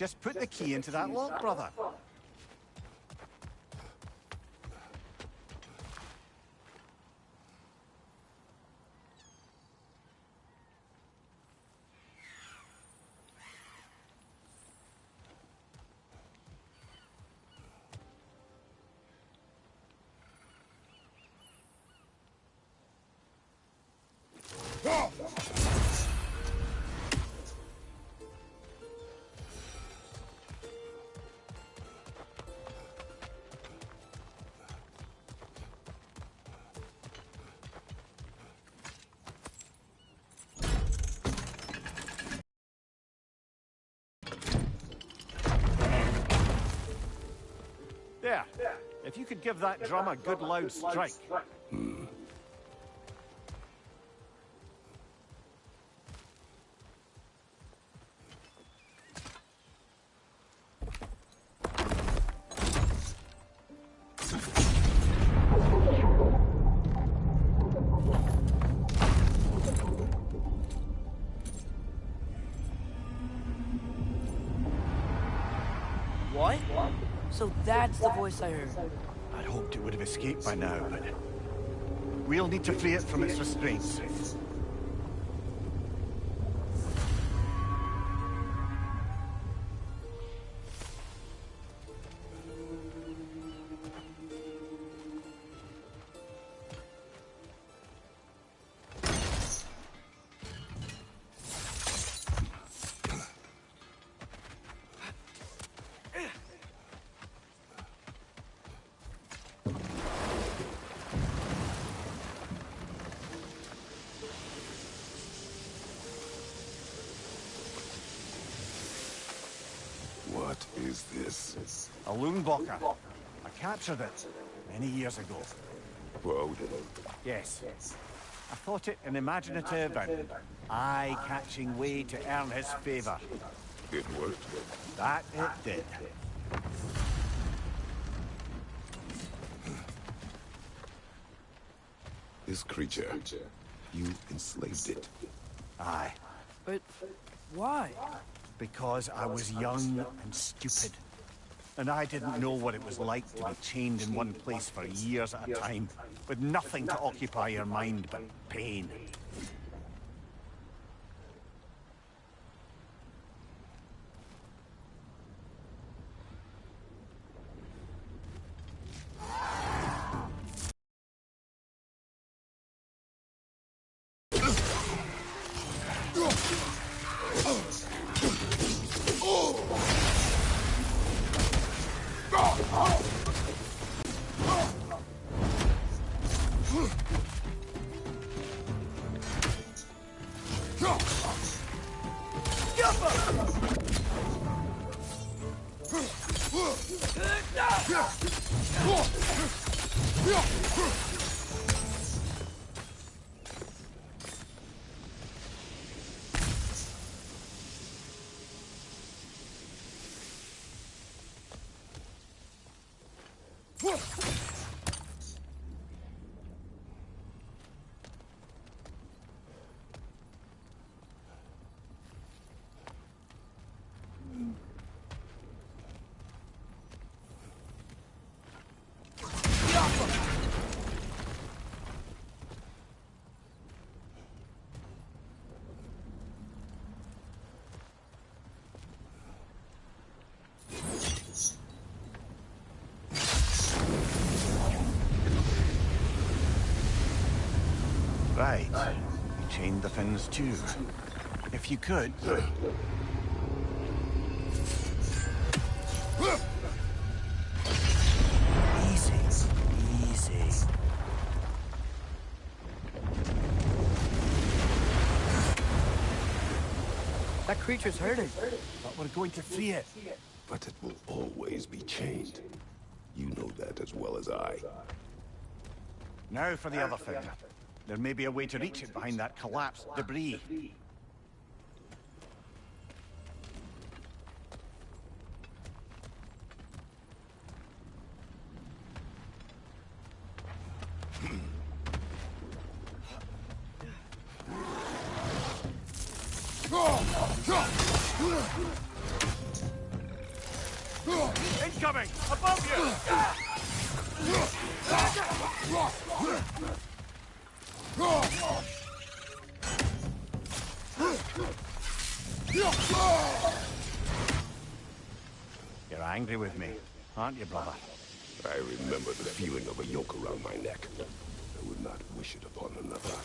Just put the key into that lock, brother. There. If you could give that drum a good loud strike. What? So that's the voice I heard. I'd hoped it would have escaped by now, but we'll need to free it from its restraints. What is this? A Loonbocker. I captured it many years ago. Whoa. Yes. I thought it an imaginative and eye-catching way to earn his favor. It worked. That it did. This creature, you enslaved it. Aye. But why? Because I was young and stupid. And I didn't know what it was like to be chained in one place for years at a time, with nothing to occupy your mind but pain. Right. You chained the fins too. If you could... Easy. Easy. That creature's hurting. But we're going to free it. But it will always be chained. You know that as well as I. Now for the other thing. There may be a way to reach it behind that collapsed debris. coming! Above you! You're angry with me, aren't you, brother? I remember the feeling of a yoke around my neck. I would not wish it upon another.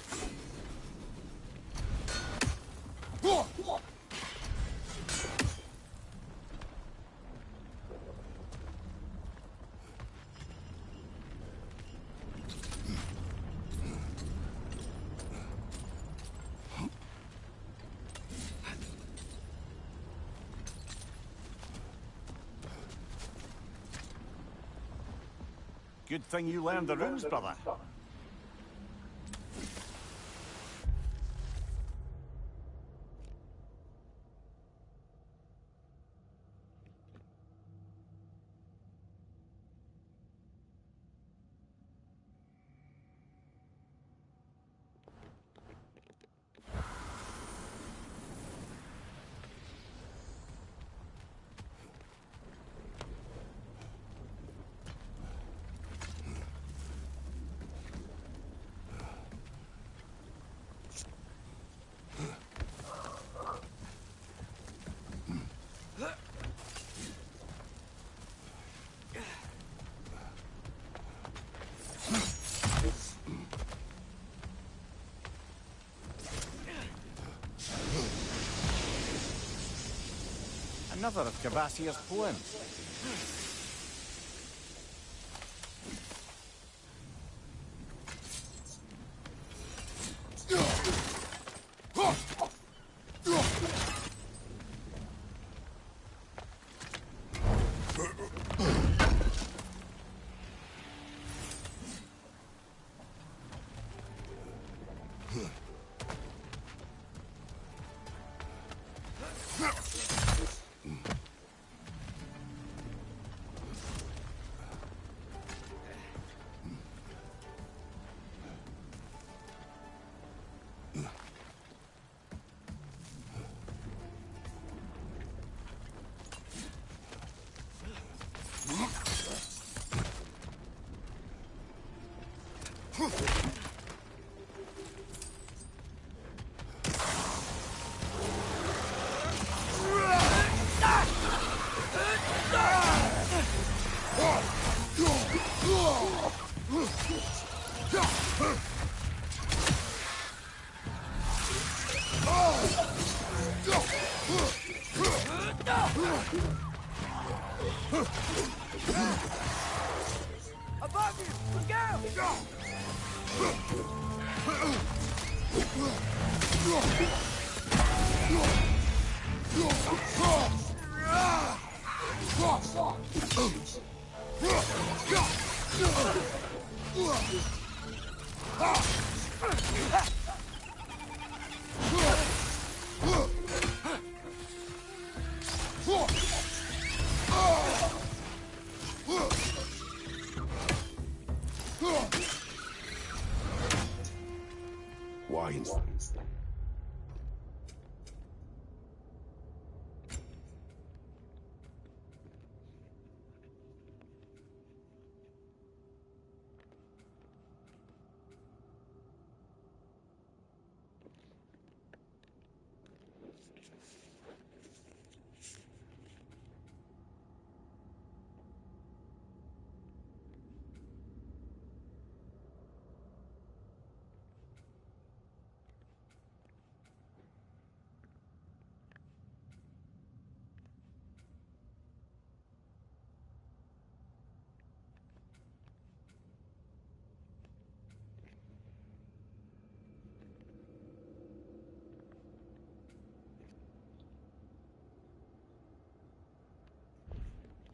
Good thing you learned the runes, brother. Another of Cavassia's poems. Above you! Look out! Wines.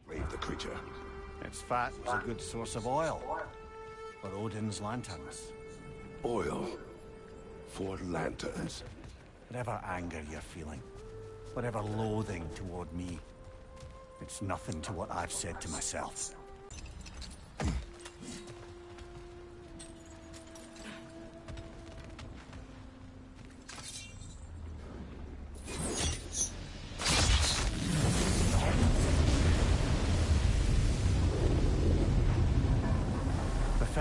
Leave the creature. Its fat was a good source of oil for Odin's lanterns. Oil. For lanterns. Whatever anger you're feeling, whatever loathing toward me, it's nothing to what I've said to myself.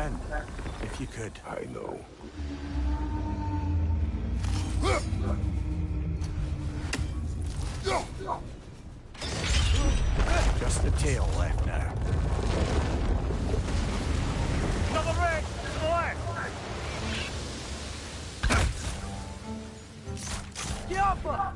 friend, if you could. I know. Just the tail left now. Another rig! To the left! Get off her!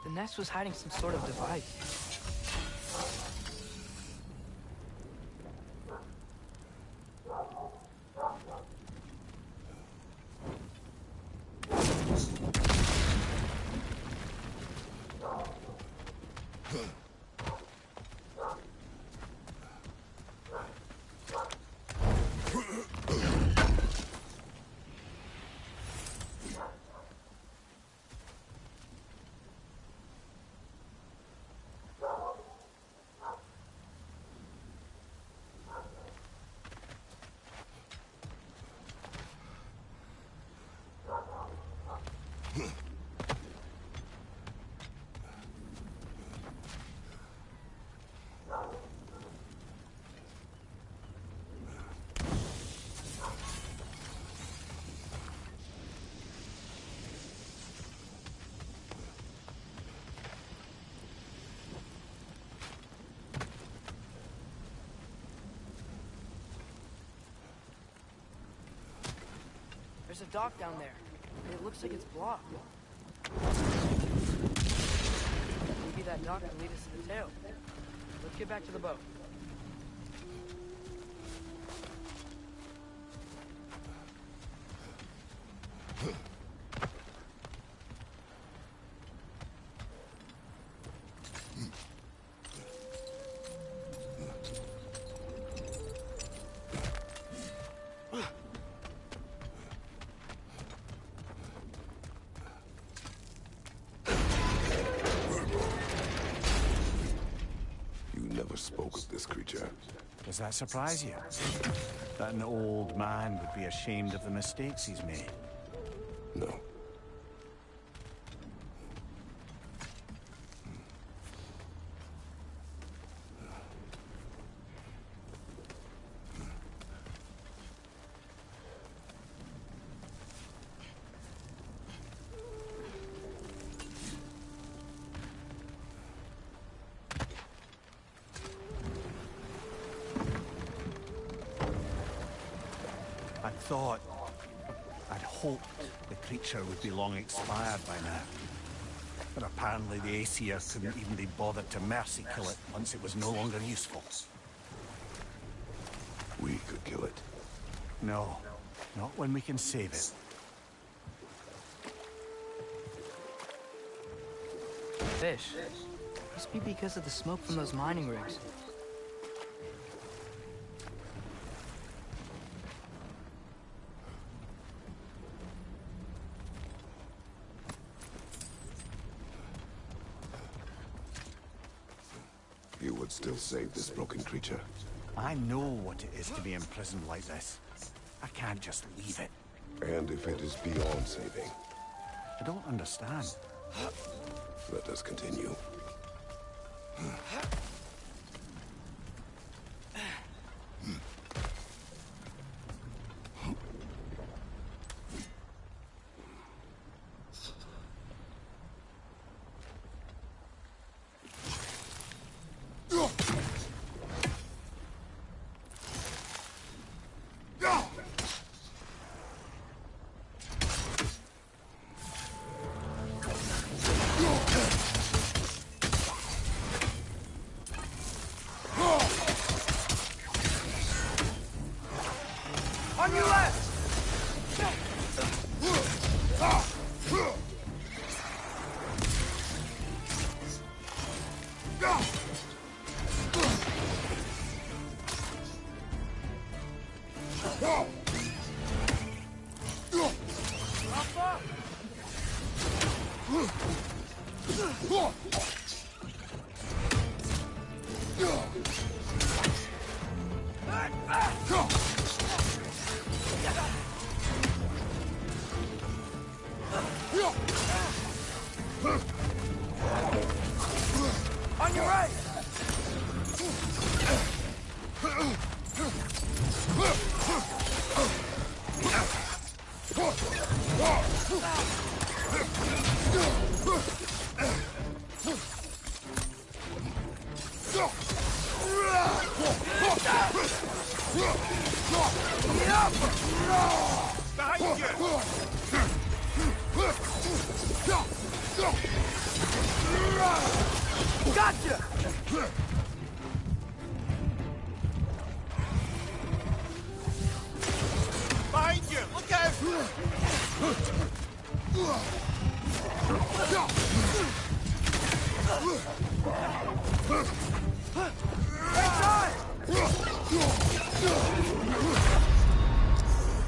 The nest was hiding some sort of device. There's a dock down there. It looks like it's blocked. Maybe that dock can lead us to the tail. Let's get back to the boat. Spoke of this creature. Does that surprise you? That an old man would be ashamed of the mistakes he's made? No. I'd hoped the creature would be long expired by now. But apparently the Aesir couldn't even be bothered to mercy kill it once it was no longer useful. We could kill it. No, not when we can save it. Fish. Must be because of the smoke from those mining rigs. You would still save this broken creature? I know what it is to be imprisoned like this. I can't just leave it. And if it is beyond saving? I don't understand. Let us continue. On your left! On your right! Behind you! Gotcha! Behind you! Look out!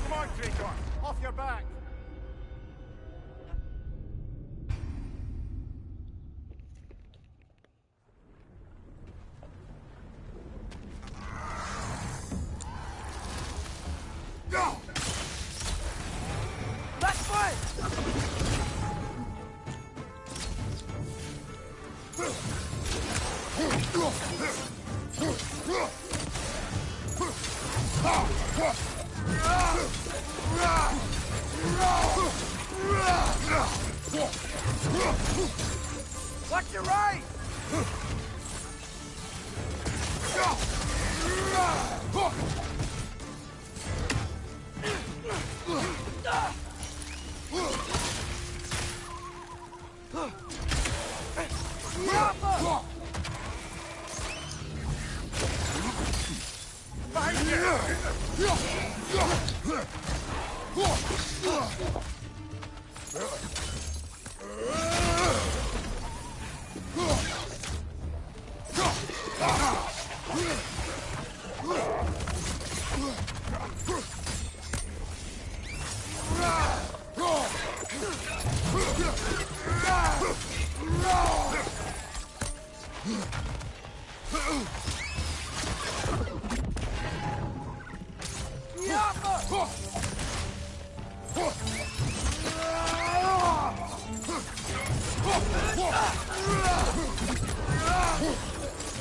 Come on, Krator! Off your back! Left foot! Watch your right!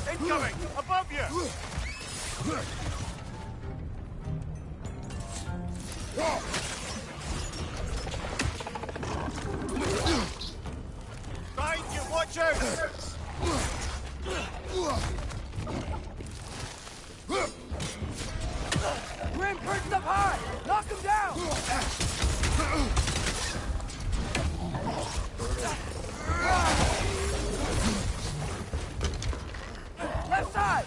Incoming! Above you! Behind you! Watch out! Grim perched up high! Knock him down! Left side!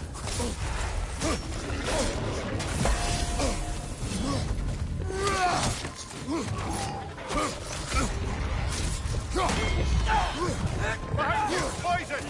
Behind you! Poison!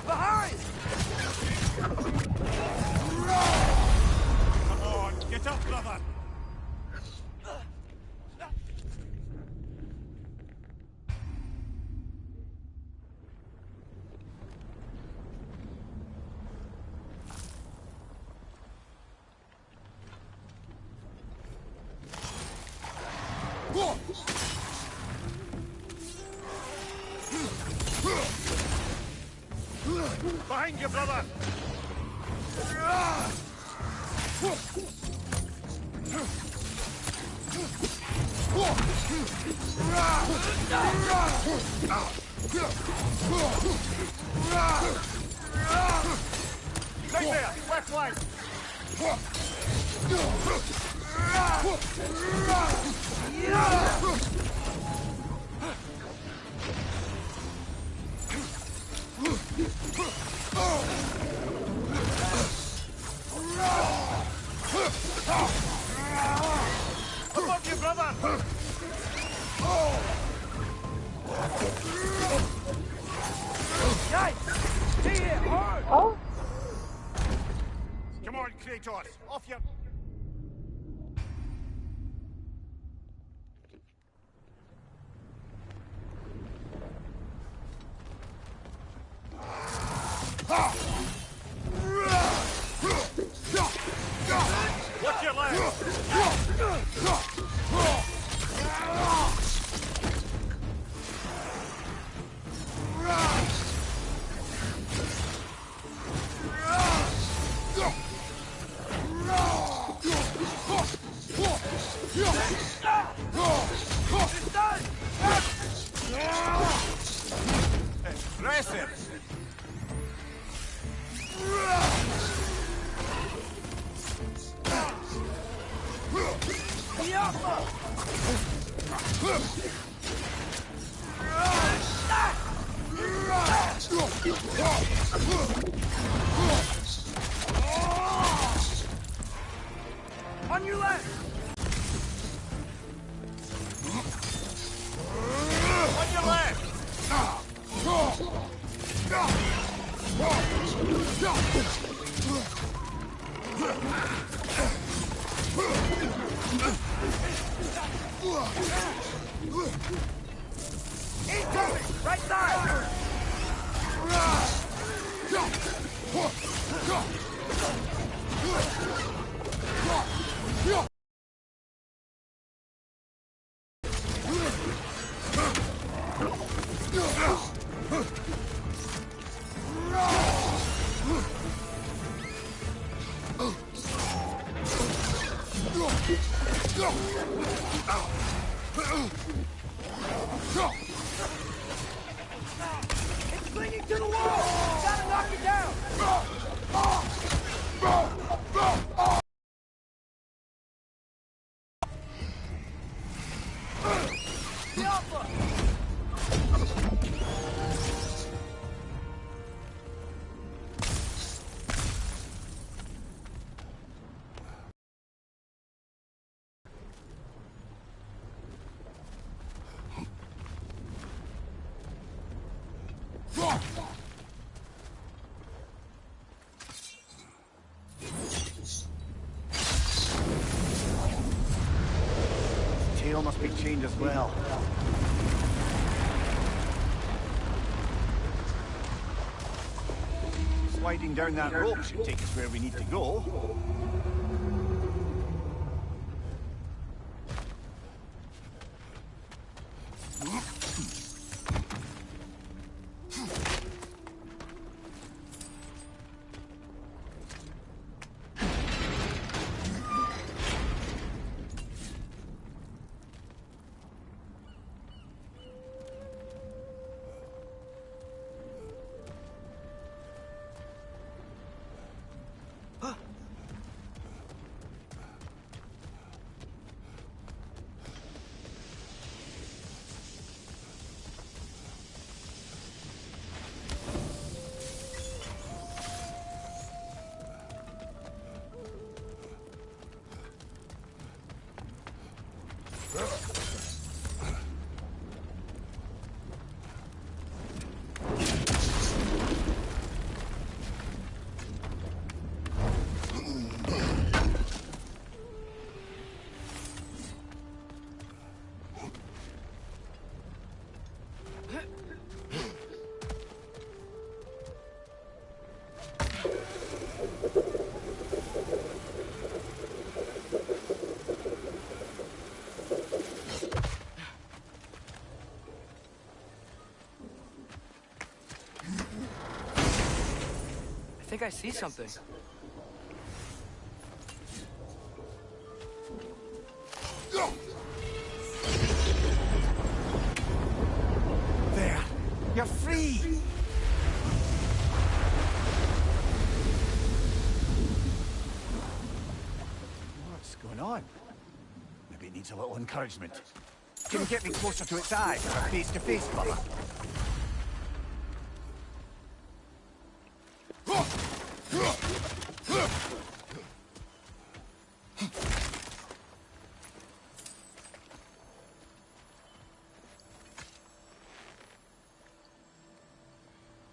Behind! Come on! Get up, brother! Behind you, brother! Right there! Left flank! Above you, brother! Come on, Kratos! Off your... Watch your legs! Impressive! On your left! On your left! Incoming! Right side! It's clinging to the wall! Gotta knock it down! The Alpha! Tail must be chained as well. Sliding down that rope should take us where we need to go. I think I see something. There! You're free! What's going on? Maybe it needs a little encouragement. Can you get me closer to its eye for a face-to-face cover?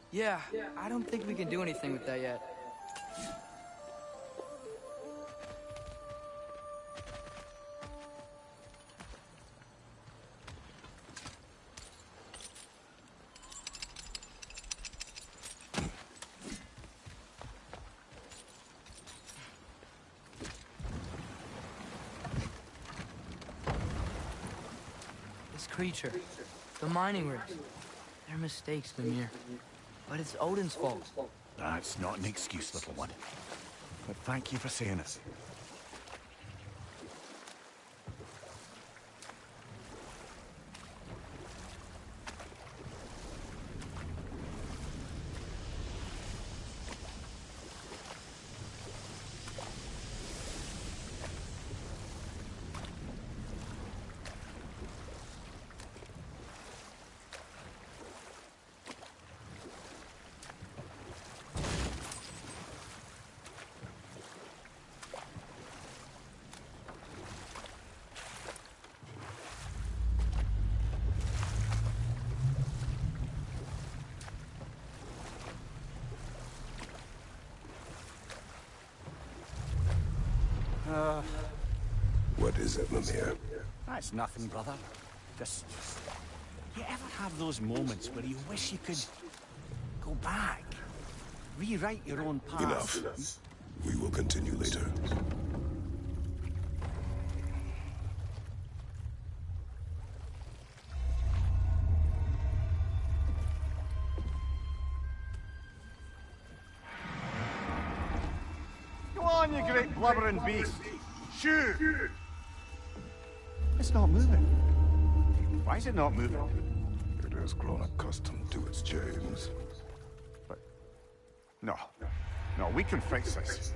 Yeah, I don't think we can do anything with that yet. creature. The mining rigs. They're mistakes, Mimir. But it's Odin's fault. That's not an excuse, little one. But thank you for saying it. What is it, Mimir? That's nothing, brother. Just... You ever have those moments where you wish you could... go back? Rewrite your own past? Enough. We will continue later. Go on, you great blubbering beast! Shoot! It's not moving. Why is it not moving? It has grown accustomed to its chains. But... No. No, we can fix this.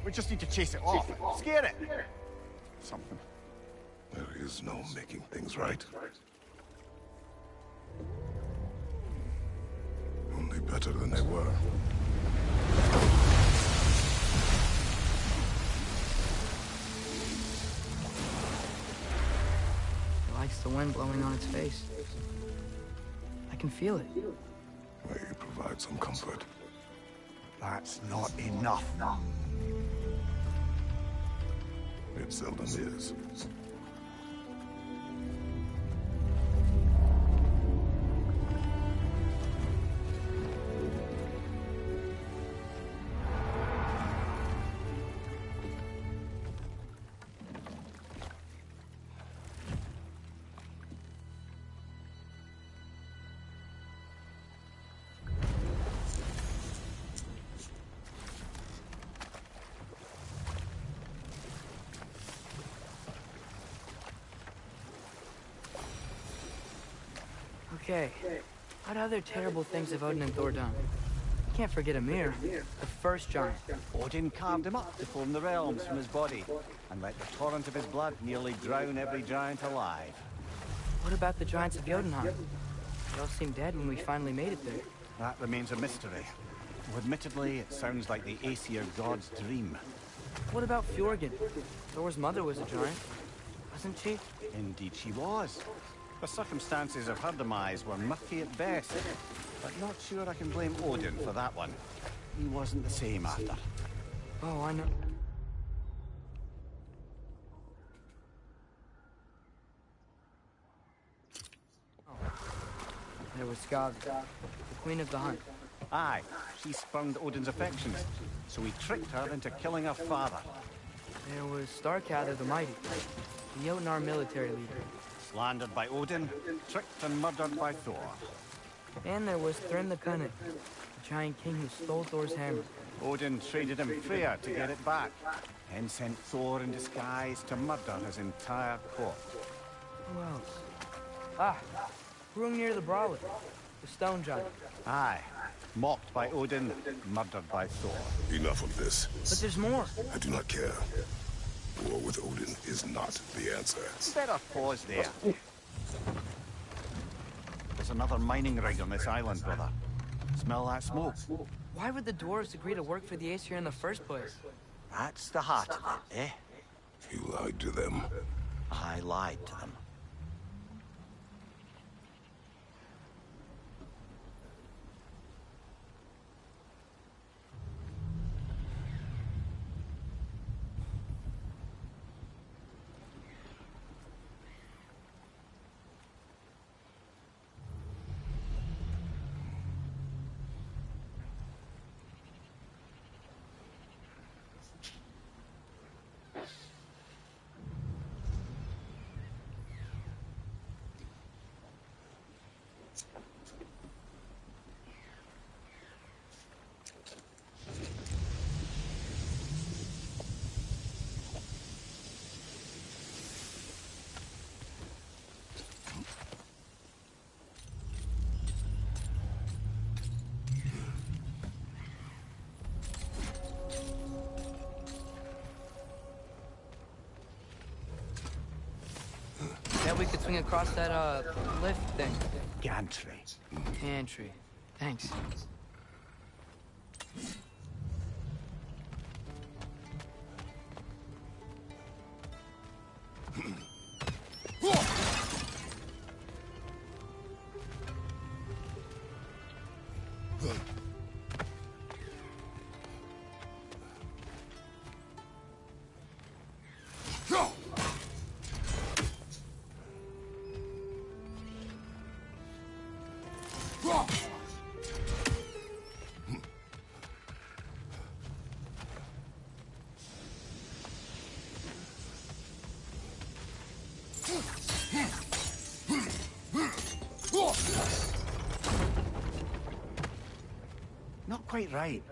We just need to chase it off. Scare it! Something. There is no making things right. Only better than they were. It likes the wind blowing on its face. I can feel it. May you provide some comfort. That's not enough. It seldom is. Okay. What other terrible things have Odin and Thor done? You can't forget Ymir, the first giant. Odin carved him up to form the realms from his body, and let the torrent of his blood nearly drown every giant alive. What about the giants of Jotunheim? They all seemed dead when we finally made it there. That remains a mystery. Though admittedly, it sounds like the Aesir god's dream. What about Fjorgyn? Thor's mother was a giant, wasn't she? Indeed she was. The circumstances of her demise were murky at best, but not sure I can blame Odin for that one. He wasn't the same after. Oh, I know. Oh. There was Skaga, the queen of the hunt. Aye, she spurned Odin's affections, so he tricked her into killing her father. There was Starkather the Mighty, the Jotnar military leader. Slandered by Odin, tricked and murdered by Thor. And there was Thrym the Cunning, the giant king who stole Thor's hammer. Odin traded him Freya to get it back, and sent Thor in disguise to murder his entire court. Who else? Ah, Hrungnir the Brawler, the stone giant. Aye, mocked by Odin, murdered by Thor. Enough of this. But there's more. I do not care. War with Odin is not the answer. Better pause there. There's another mining rig on this island, brother. Smell that smoke? Why would the dwarves agree to work for the Aesir in the first place? That's the heart of it, eh? You lied to them. I lied to them. swing across that, lift thing. Gantry. Pantry. Thanks. Not quite right.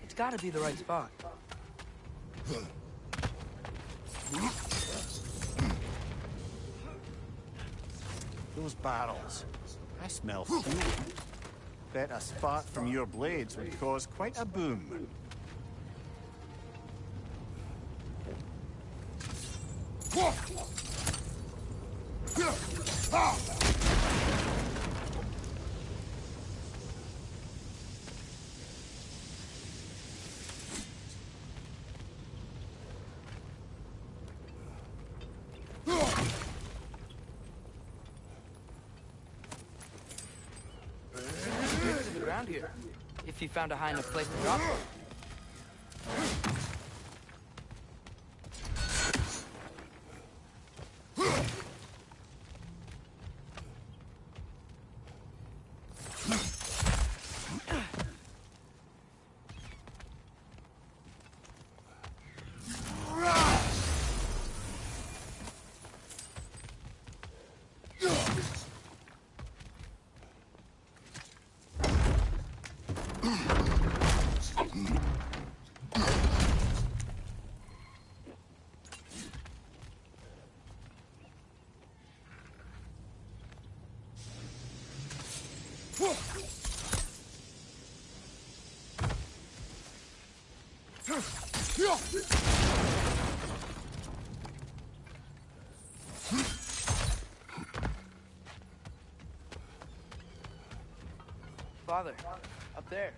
It's gotta be the right spot. Those barrels. I smell fuel. Bet a spark from your blades would cause quite a boom. Around here, if you found a high enough place to drop them. Father, up there.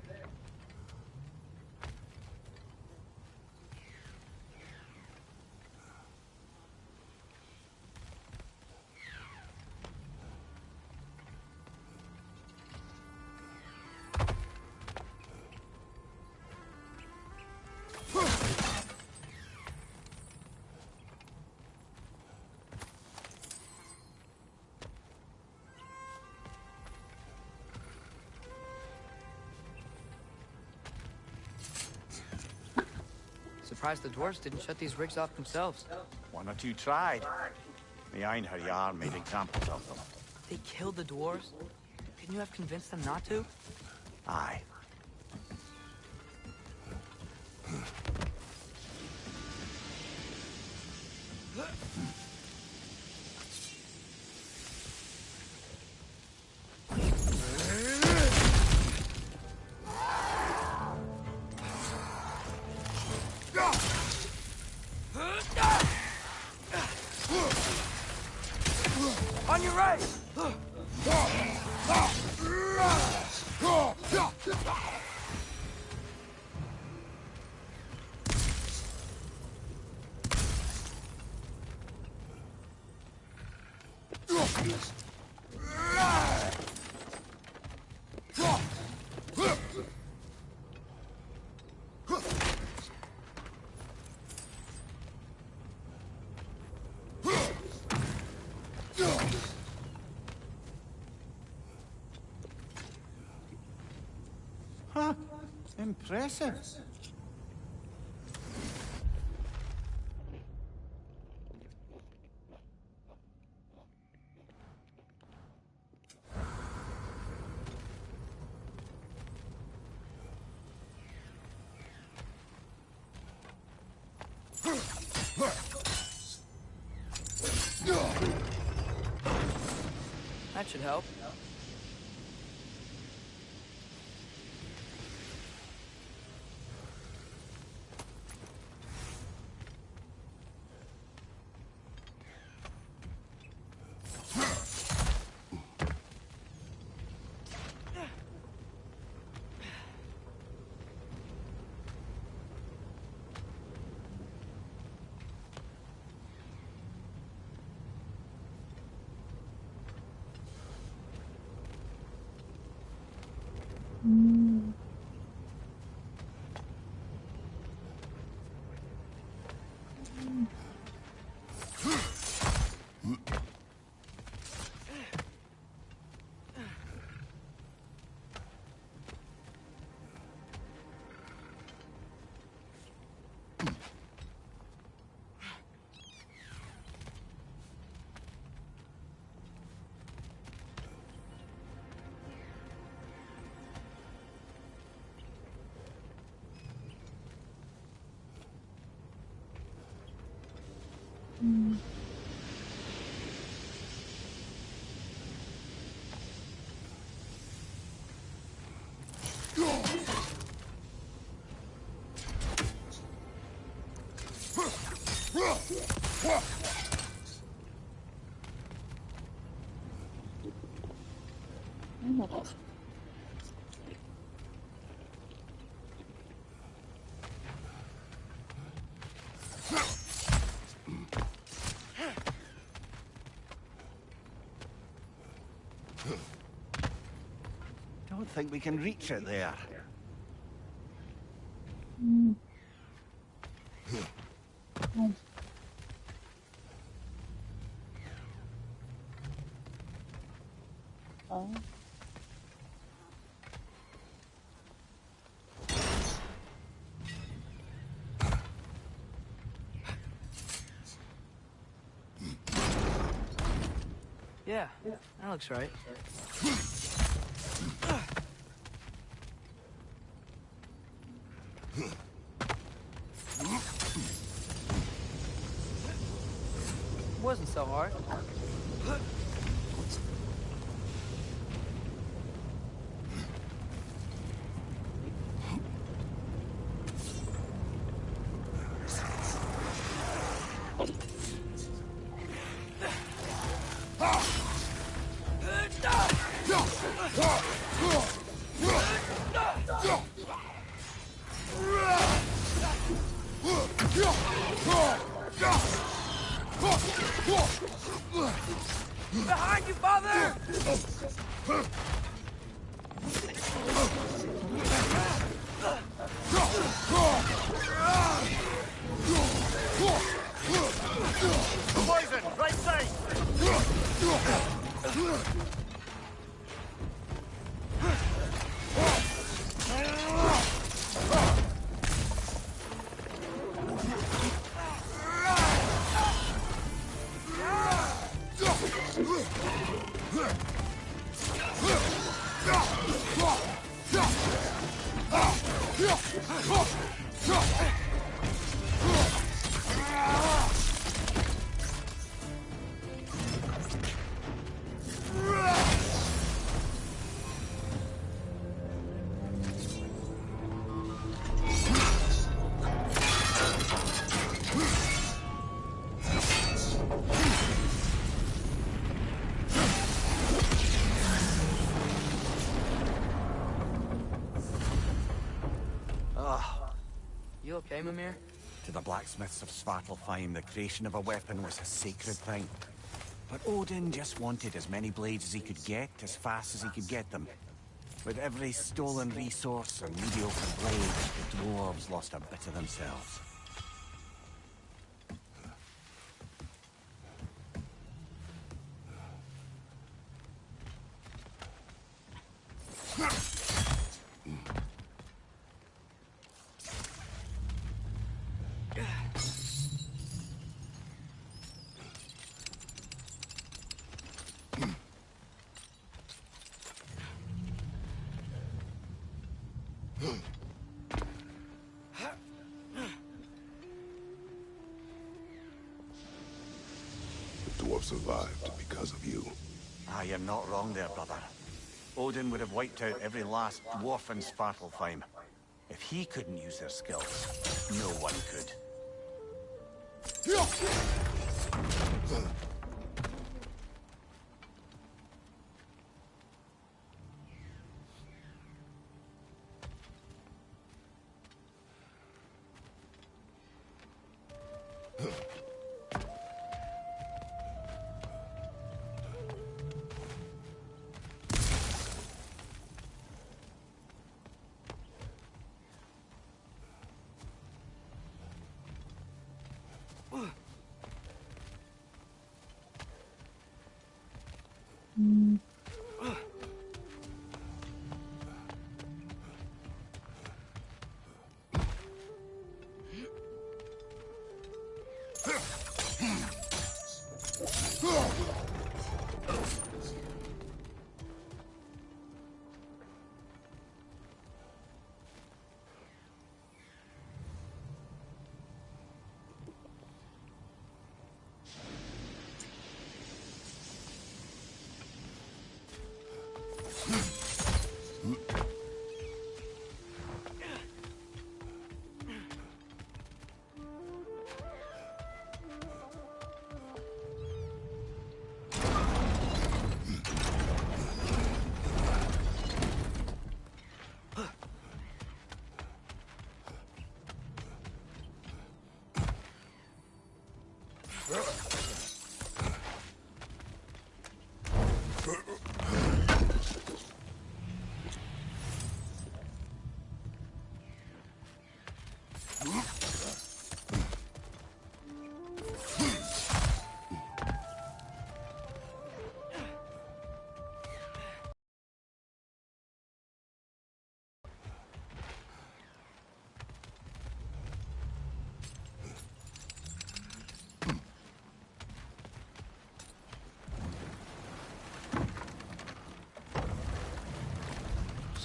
surprised the dwarves didn't shut these rigs off themselves. One or two tried. The Einherjar made examples of them. They killed the dwarves? Couldn't you have convinced them not to? Aye. On your right! Huh. Impressive. That should help. Don't think we can reach it there. Yeah, that looks right. Wasn't so hard. Behind you, father! Poison, right side! You okay, Mimir? To the blacksmiths of Svartalfheim, the creation of a weapon was a sacred thing. But Odin just wanted as many blades as he could get, as fast as he could get them. With every stolen resource and mediocre blade, the dwarves lost a bit of themselves. Survived because of you. Ah, you're not wrong there, brother. Odin would have wiped out every last dwarf in Svartalfheim. If he couldn't use their skills, no one could.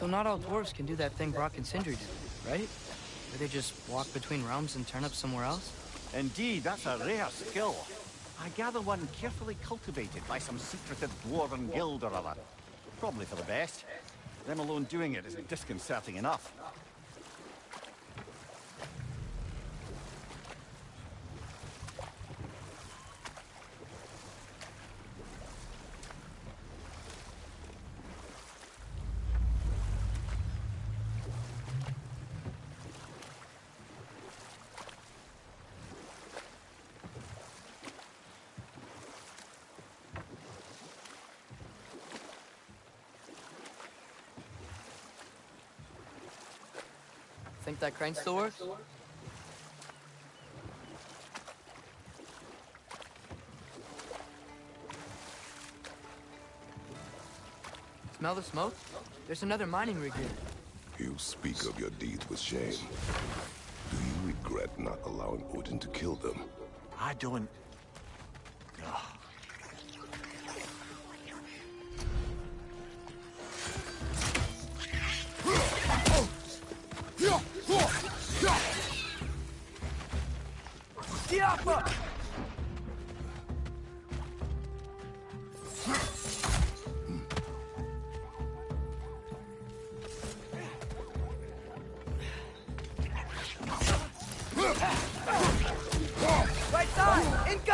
So not all dwarves can do that thing Brock and Sindri did, right? Where they just walk between realms and turn up somewhere else? Indeed, that's a rare skill. I gather one carefully cultivated by some secretive dwarven guild or other. Probably for the best. Them alone doing it isn't disconcerting enough. Think that crane still works? Smell the smoke? There's another mining rig here. You speak of your deeds with shame. Do you regret not allowing Odin to kill them? I don't... Ugh.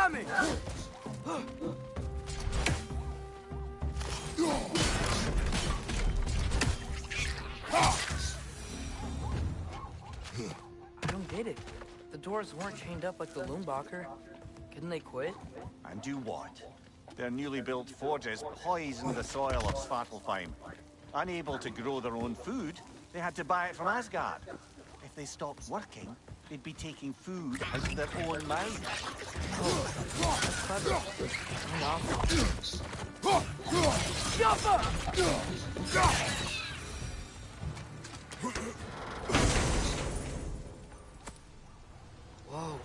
Incoming! I don't get it. The doors weren't chained up like the Loombacher. Couldn't they quit? And do what? Their newly built forges poisoned the soil of Svartalfheim. Unable to grow their own food, they had to buy it from Asgard. If they stopped working, they'd be taking food out of their own mouths. Clever. And awful. Whoa.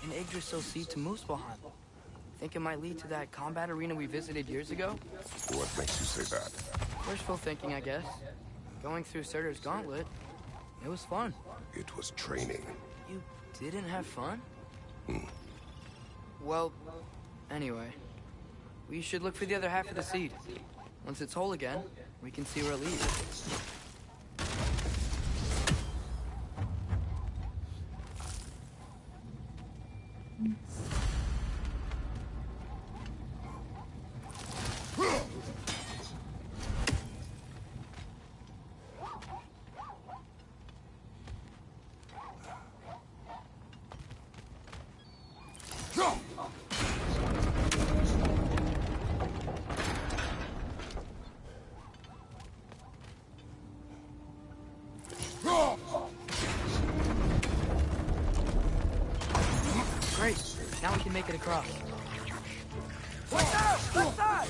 An Yggdrasil seed to Muspelheim. Think it might lead to that combat arena we visited years ago? What makes you say that? Wishful thinking, I guess. Going through Surtur's gauntlet, it was fun. It was training. You didn't have fun? Well, anyway. We should look for the other half of the seed. Once it's whole again, we can see where it leads. Great. Now we can make it across. Watch out! Left side!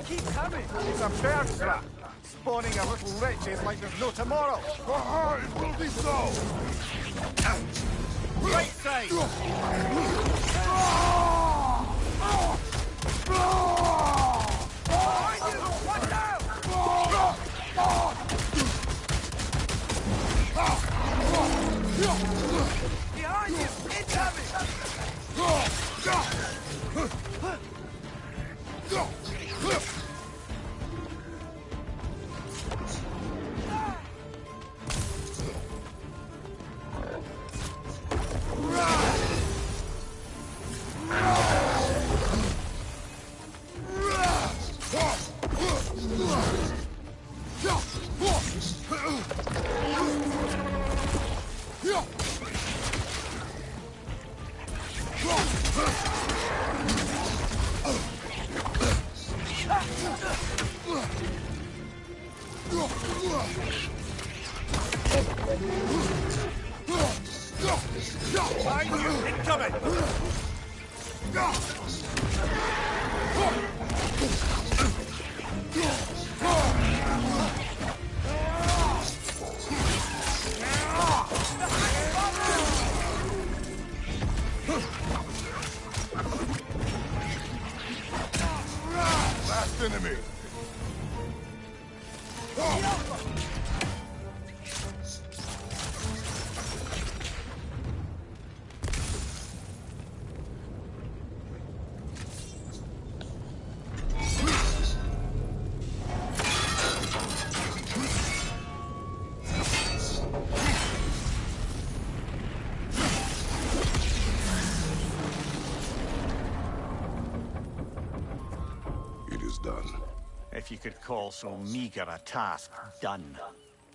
Keep coming! It's a bird trap, spawning a little wretches like there's no tomorrow. It will be so! Right side! Watch out! Behind you! Incoming! Behind you! Incoming! Last enemy! Done. If you could call so meager a task done.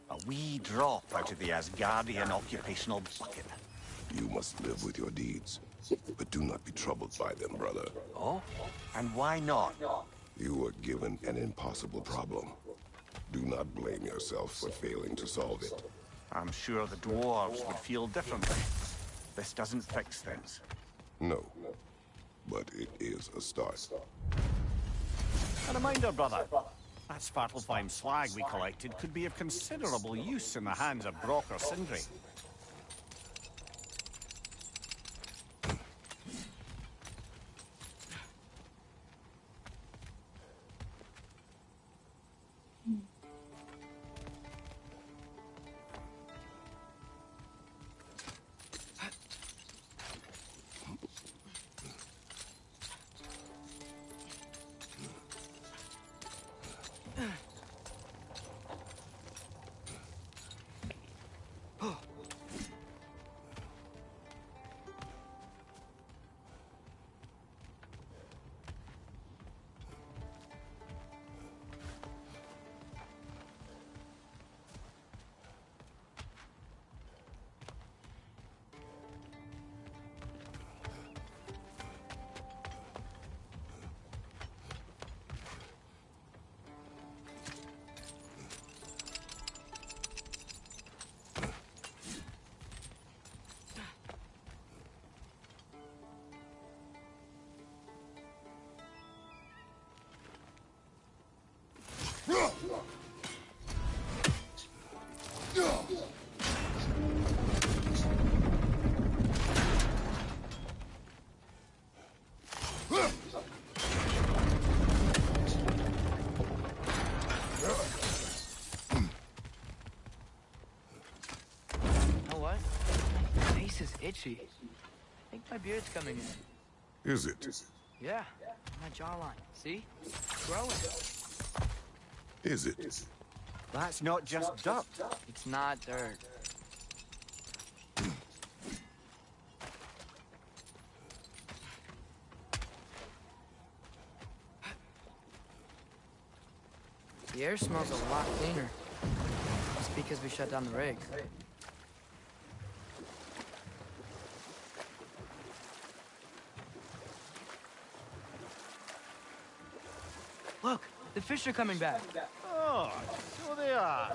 A wee drop out of the Asgardian occupational bucket. You must live with your deeds, but do not be troubled by them, brother. Oh? And why not? You were given an impossible problem. Do not blame yourself for failing to solve it. I'm sure the dwarves would feel differently. This doesn't fix things. No, but it is a start. A reminder, brother. That Svartalfheim slag we collected could be of considerable use in the hands of Brock or Sindri. Is itchy. I think my beard's coming in. Is it? Yeah, my jawline. See? It's growing. Is it? That's not just dirt. It's not dirt. The air smells a lot cleaner. It's because we shut down the rig. Look, the fish are coming back. Oh, so they are.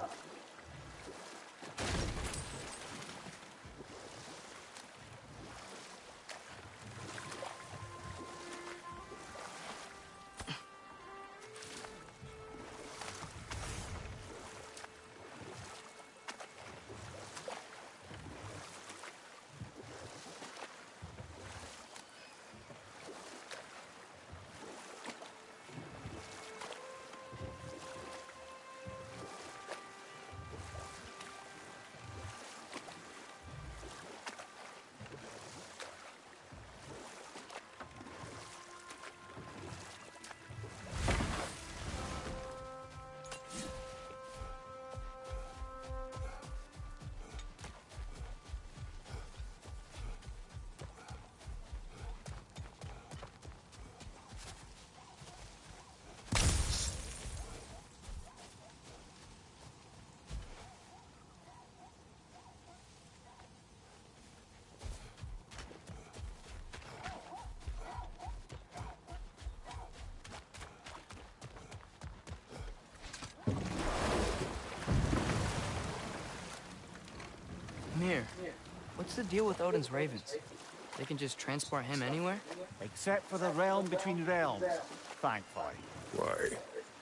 Mir, what's the deal with Odin's ravens? They can just transport him anywhere? Except for the realm between realms, thankfully. Why?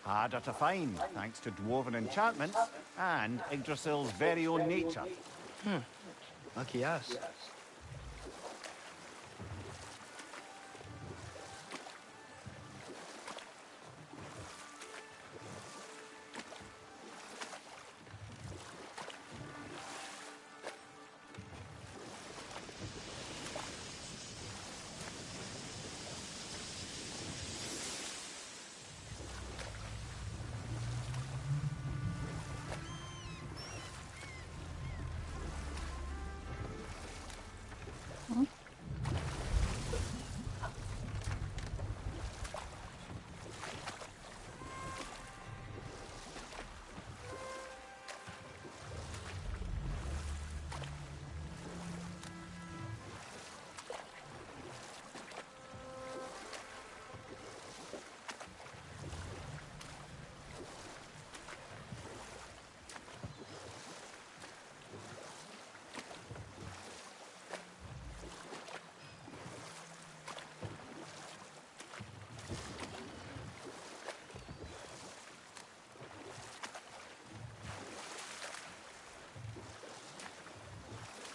Harder to find, thanks to dwarven enchantments and Yggdrasil's very own nature. Lucky us.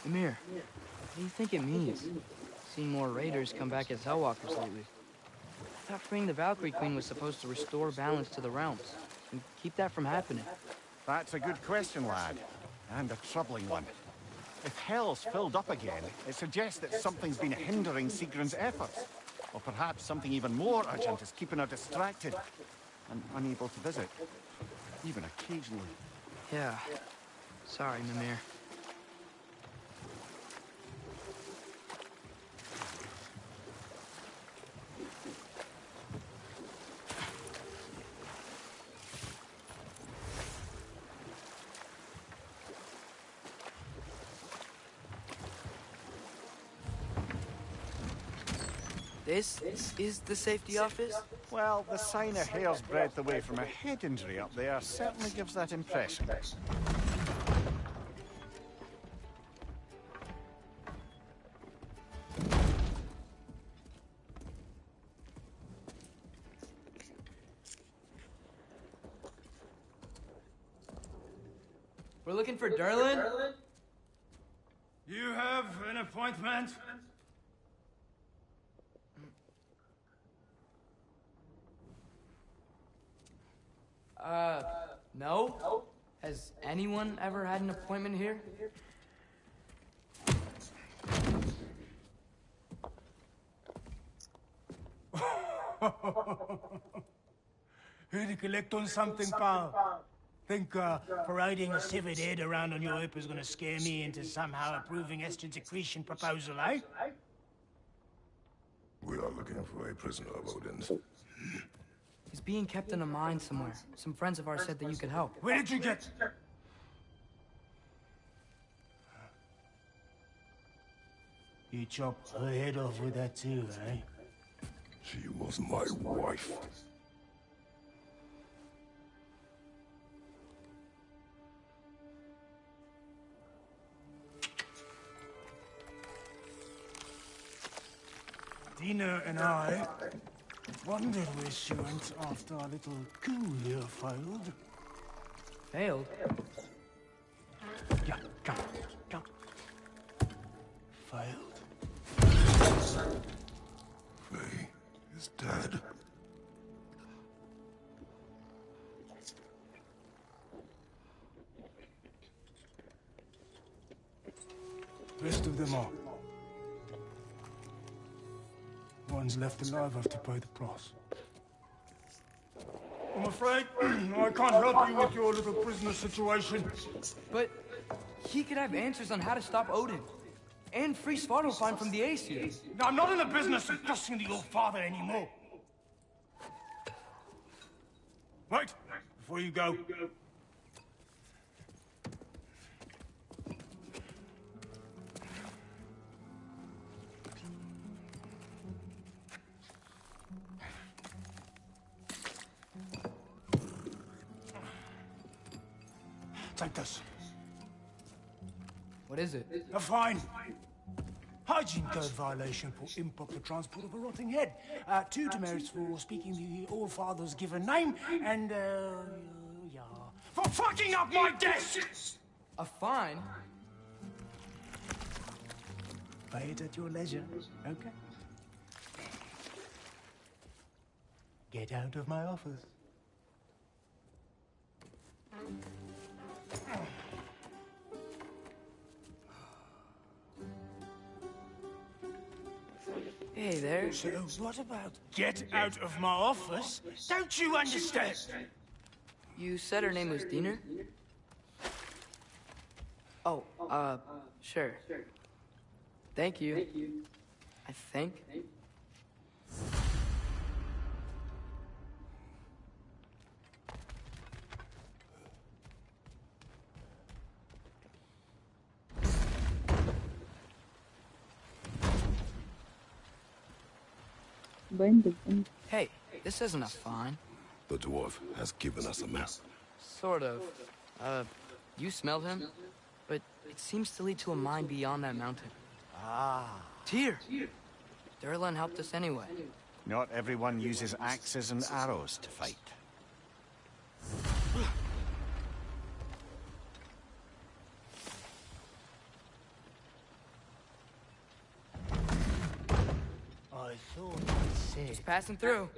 Amir, what do you think it means? Seen more raiders come back as Hellwalkers lately. I thought freeing the Valkyrie Queen was supposed to restore balance to the realms and keep that from happening. That's a good question, lad. And a troubling one. If Hell's filled up again, it suggests that something's been hindering Sigrun's efforts. Or perhaps something even more urgent is keeping her distracted and unable to visit. Even occasionally. Yeah. Sorry, Mimir. This is the safety office? Well, the sign a hair's breadth away from a head injury up there certainly gives that impression. We're looking for Durlin? You have an appointment? No? Has anyone ever had an appointment here? Here to collect on something, pal? Think parading a severed head around on your hip is gonna scare me into somehow approving estrogen secretion proposal, eh? We are looking for a prisoner of Odin's. He's being kept in a mine somewhere. Some friends of ours said that you could help. Where did you get? You chopped her head off with that too, eh? She was my wife. Dina and I wondered where she went after our little coup here failed. Failed? Yeah, come. Failed. Faye is dead. Rest of them are. One's left alive have to pay the price. I'm afraid I can't help you with your little prisoner situation. But he could have answers on how to stop Odin. And free Svartalfheim from the Aesir. I'm not in the business of trusting to your father anymore. Wait, before you go. Take this. What is it? A fine. Hygiene code violation for improper transport of a rotting head. 2 demerits for speaking the All-Father's given name, and, yeah. For fucking up my desk! A fine? Pay it at your leisure, okay? Get out of my office. Hey there. So what about get out of my office? Don't you understand? You said her name was Diener? Oh, sure. Thank you. I think. Hey, this isn't a fine. The dwarf has given us a map. Sort of. You smelled him? But it seems to lead to a mine beyond that mountain. Ah. Tyr! Durlan helped us anyway. Not everyone uses axes and arrows to fight. Sick. Just passing through.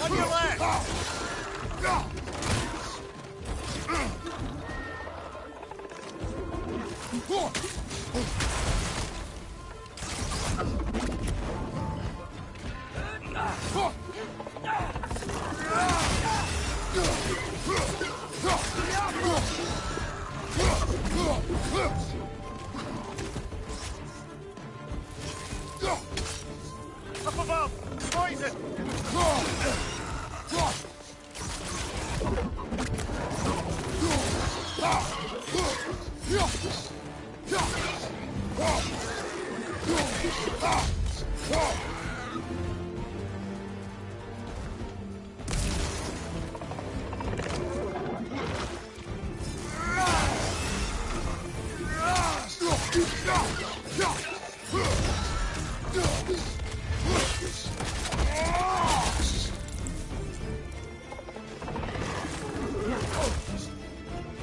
On your left! Up above! Poison!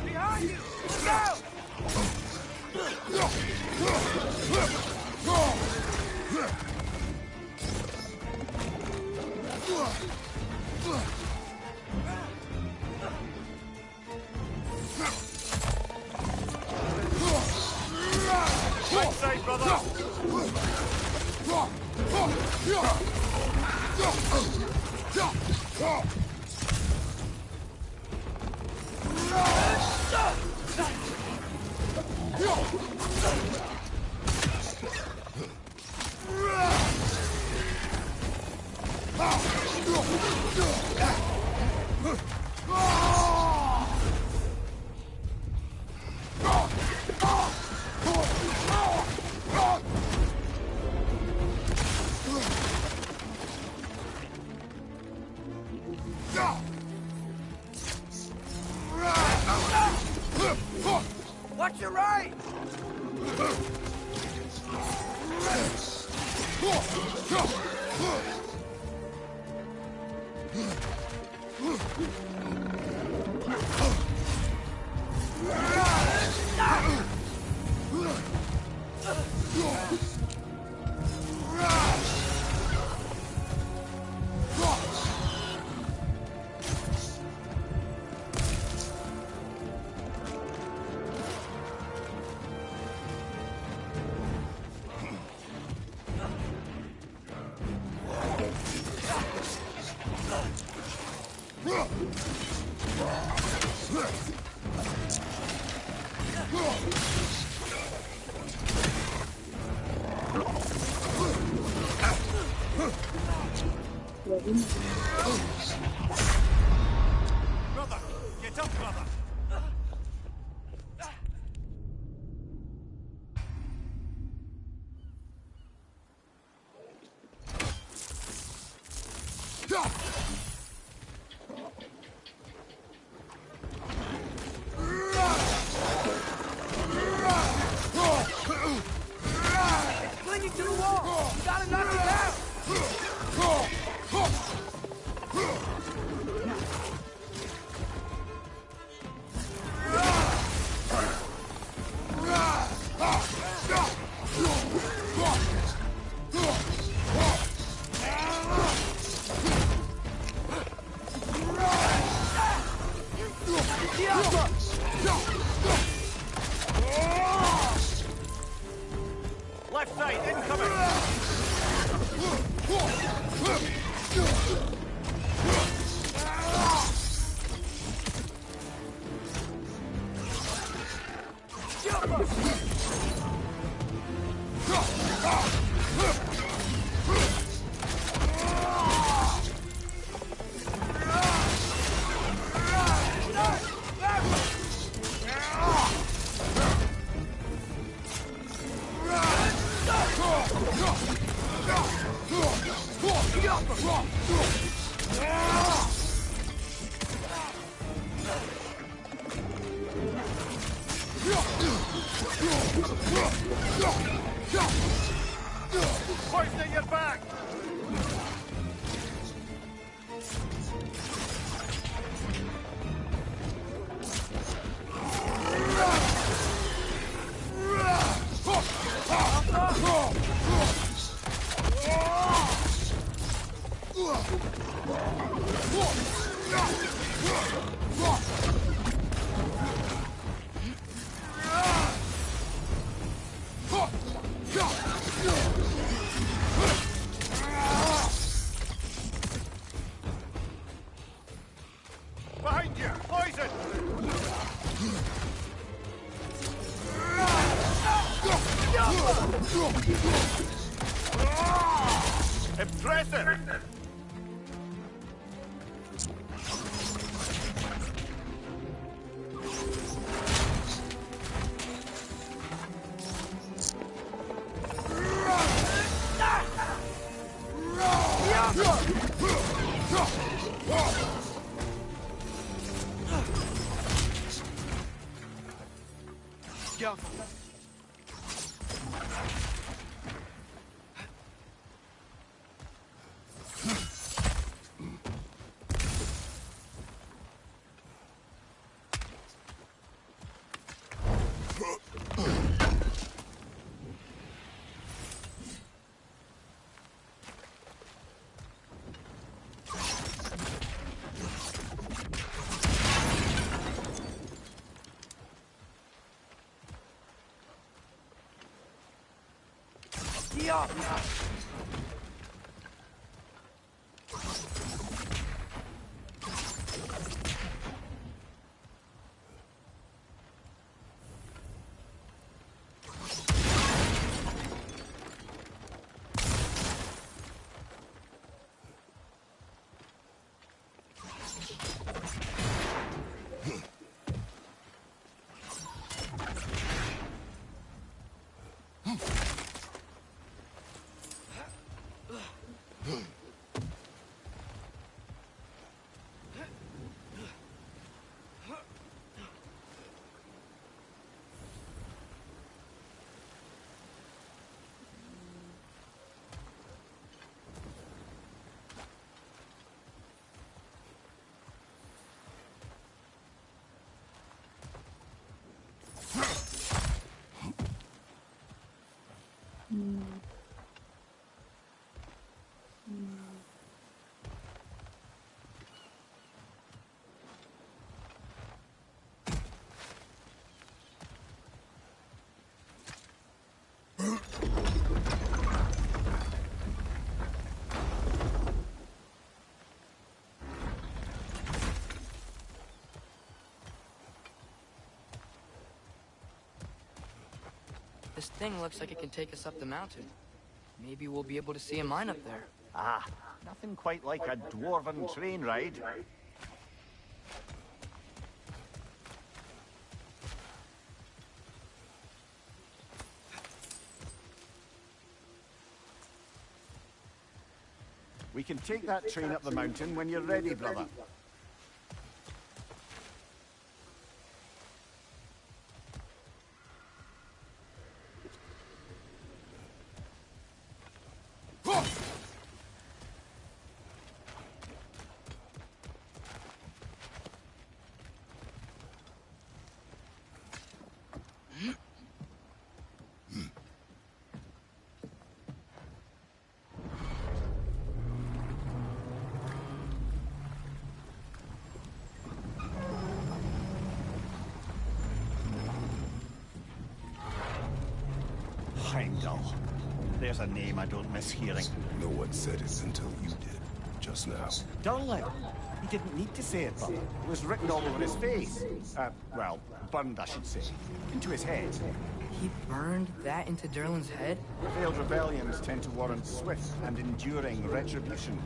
Behind you! Look out! Right side, brother! Watch your right! Brother! Get up, brother! Behind you! Poison! Impressive! Go. Yeah. This thing looks like it can take us up the mountain. Maybe we'll be able to see a mine up there. Ah, nothing quite like a dwarven train ride. We can take that train up the mountain when you're ready, brother. Heimdall. There's a name I don't miss hearing. No one said it until you did, just now. Durlin. He didn't need to say it, brother. It was written all over his face. Well, burned, I should say. Into his head. He burned that into Durlin's head? Failed rebellions tend to warrant swift and enduring retribution.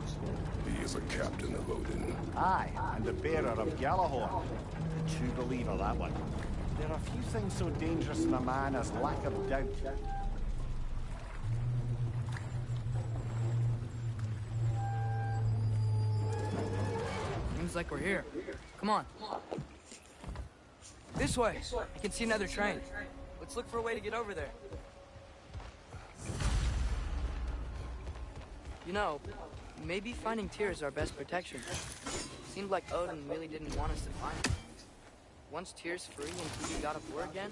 He is a captain of Odin. Aye, and the bearer of Gjallarhorn. A true believer, that one. There are few things so dangerous in a man as lack of doubt. Seems like we're here. Come on. This way. I can see another train. Let's look for a way to get over there. You know, maybe finding Tyr is our best protection. Seemed like Odin really didn't want us to find him. Once Tyr's free and Tyr got up war again,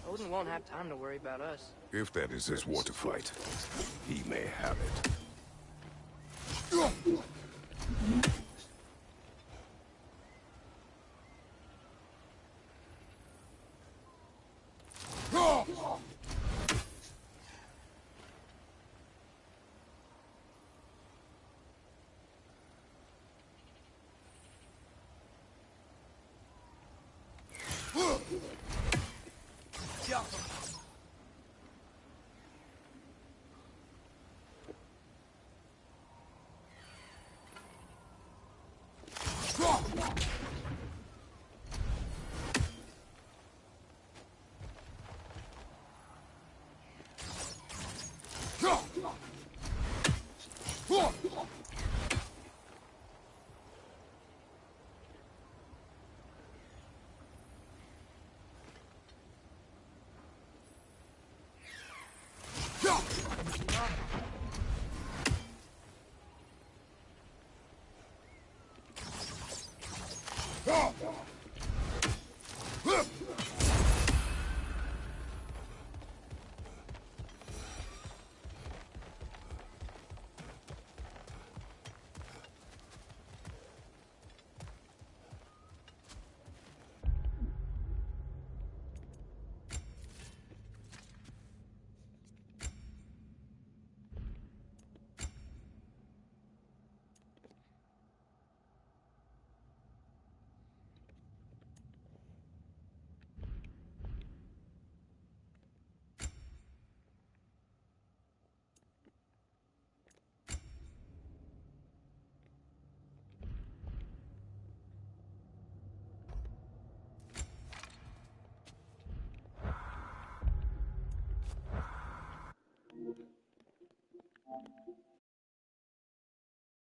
Odin won't have time to worry about us. If that is his war to fight, he may have it.